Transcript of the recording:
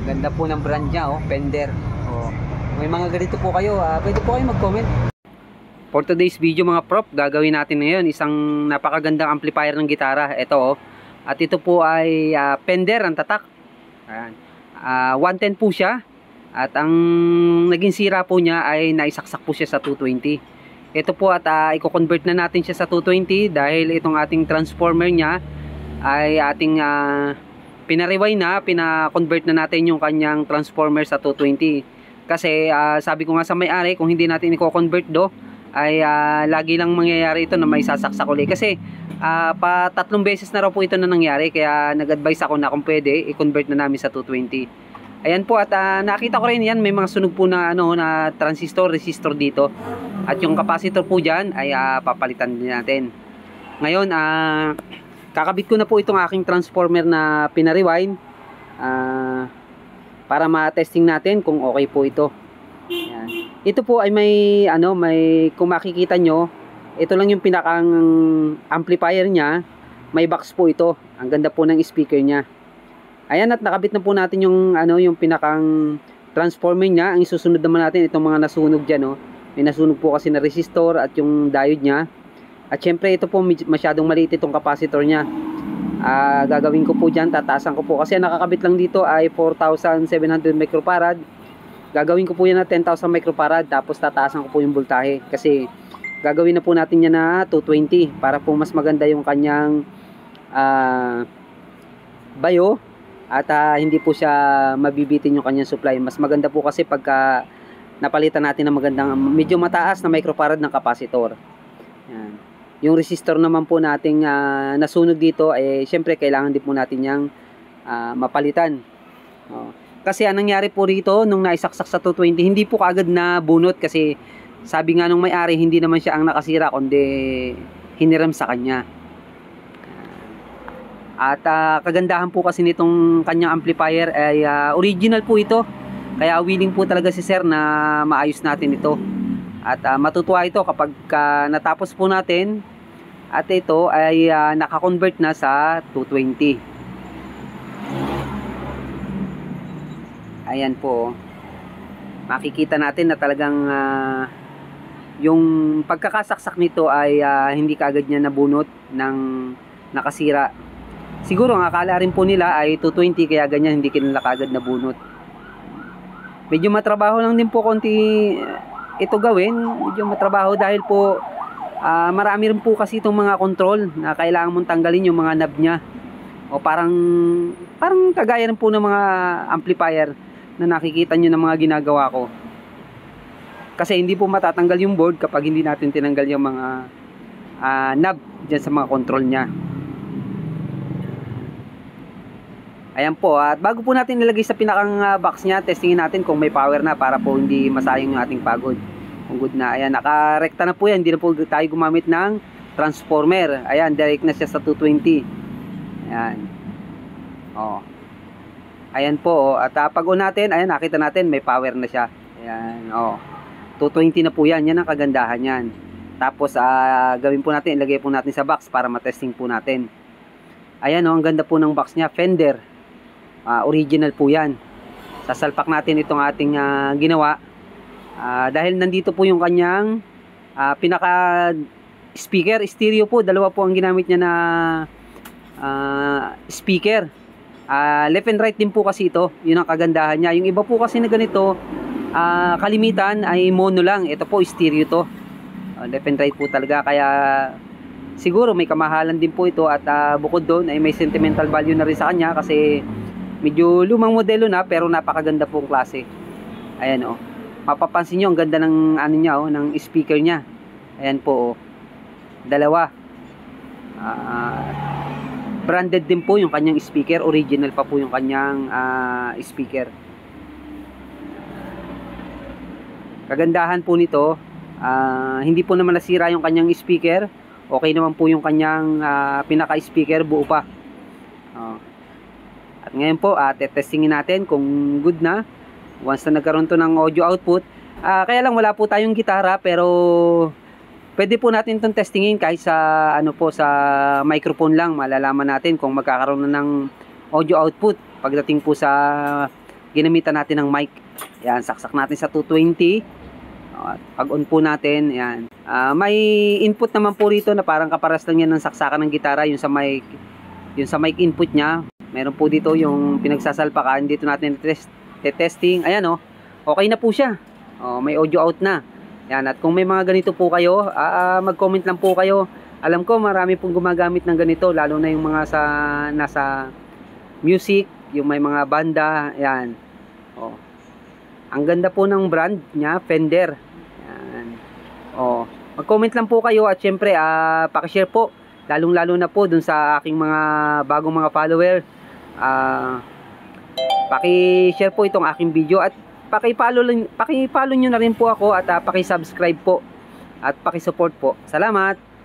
Ganda po ng brand niya, oh, Fender. Oh. May mga ganito po kayo, pwede po kayo mag-comment. For today's video mga prop, gagawin natin ngayon isang napakagandang amplifier ng gitara. Ito, oh. At ito po ay Fender ang tatak. Ayan. 110 po siya. At ang naging sira po niya ay naisaksak po siya sa 220. Ito po at i-convert na natin siya sa 220 dahil itong ating transformer niya ay ating pina-rewind na, pina-convert na natin yung kanyang transformer sa 220. Kasi sabi ko nga sa may-ari, kung hindi natin i-convert do, ay lagi lang mangyayari ito na may sasaksak ulit. Kasi pa 3 beses na raw po ito na nangyari, kaya nag-advise ako na kung pwede i-convert na namin sa 220. Ayan po at nakita ko rin yan, may mga sunog po na na transistor, resistor dito. At yung capacitor po diyan ay papalitan din natin. Ngayon kakabit ko na po itong aking transformer na pina-rewind para ma-testing natin kung okay po ito. Ayan. Ito po ay may kung makikita nyo, ito lang yung pinakang amplifier niya, may box po ito. Ang ganda po ng speaker niya. Ayan, at nakabit na po natin yung yung pinakang transformer niya. Ang isusunod naman natin itong mga nasunog diyan, no. May nasunog po kasi na resistor at yung diode niya. At syempre ito po masyadong maliit itong capacitor niya. Gagawin ko po diyan, tataasan ko po kasi nakakabit lang dito ay 4,700 microfarad. Gagawin ko po yan na 10,000 microfarad, tapos tataasan ko po yung voltahe kasi gagawin na po natin yan na 220 para po mas maganda yung kanyang bayo. At hindi po siya mabibitin yung kanyang supply. Mas maganda po kasi pagka napalitan natin ng magandang medyo mataas na microfarad ng capacitor. Yan. Yung resistor naman po nating nasunog dito ay syempre kailangan din po natin yang mapalitan. Kasi anong nangyari po rito nung naisaksak sa 220, hindi po kaagad na bunot kasi sabi nga nung may-ari hindi naman siya ang nakasira kundi hiniram sa kanya. At kagandahan po kasi nitong kanyang amplifier ay original po ito. Kaya willing po talaga si sir na maayos natin ito. At matutuwa ito kapag natapos po natin at ito ay naka-convert na sa 220. Ayan po. Makikita natin na talagang yung pagkakasaksak nito ay hindi kaagad niya nabunot ng nakasira. Siguro ang akala rin po nila ay 220 kaya ganyan hindi kinila kaagad nabunot. Medyo matrabaho lang din po konti ito gawin. Medyo matrabaho dahil po marami rin po kasi itong mga control na kailangan mong tanggalin yung mga knob niya. O parang kagaya rin po ng mga amplifier na nakikita nyo ng mga ginagawa ko. Kasi hindi po matatanggal yung board kapag hindi natin tinanggal yung mga knob dyan sa mga control niya. Ayan po, at bago po natin nilagay sa pinakang box niya, testingin natin kung may power na para po hindi masayang yung ating pagod. Kung good na, ayan, nakarekta na po yan, hindi na po tayo gumamit ng transformer. Ayan, direct na siya sa 220. Ayan. Ayan po, at pag on natin, ayan, nakita natin may power na siya. Ayan, 220 na po yan, yan ang kagandahan yan. Tapos, gawin po natin, ilagay po natin sa box para matesting po natin. Ayan, ang ganda po ng box niya, Fender. Original po yan. Sasalpak natin itong ating ginawa dahil nandito po yung kanyang pinaka speaker, stereo po, dalawa po ang ginamit niya na speaker. Left and right din po kasi ito, yun ang kagandahan niya. Yung iba po kasi na ganito kalimitan ay mono lang, ito po stereo to, left and right po talaga, kaya siguro may kamahalan din po ito. At bukod doon ay may sentimental value na rin sa kanya kasi medyo lumang modelo na pero napakaganda pong klase. Ayan mapapansin nyo ang ganda ng niya ng speaker niya. Ayan po dalawa. Branded din po yung kanyang speaker, original pa po yung kanyang speaker. Kagandahan po nito, hindi po naman nasira yung kanyang speaker. Okay naman po yung kanyang pinaka-speaker, buo pa. At ngayon po, testingin natin kung good na. Once na nagkaroon to ng audio output. Kaya lang wala po tayong gitara, pero pwede po natin itong testingin kahit sa sa microphone lang. Malalaman natin kung magkakaroon na ng audio output pagdating po sa ginamitan natin ng mic. Yan, saksak natin sa 220. At pag on po natin, yan. May input naman po rito na parang kaparas lang yan ng saksakan ng gitara, yung sa mic input niya. Meron po dito yung pinagsasalpakan, dito natin testing. Ayan oh. Okay na po siya. Oh, may audio out na. Yan, at kung may mga ganito po kayo, mag-comment lang po kayo. Alam ko marami pong gumagamit ng ganito, lalo na yung mga nasa music, yung may mga banda, yan. Oh. Ang ganda po ng brand niya, Fender. Yan. Oh, mag-comment lang po kayo at syempre paki-share po, lalong-lalo na po dun sa aking mga bagong mga follower. Paki-share po itong aking video at paki-follow nyo na rin po ako at paki-subscribe po at paki-support po. Salamat.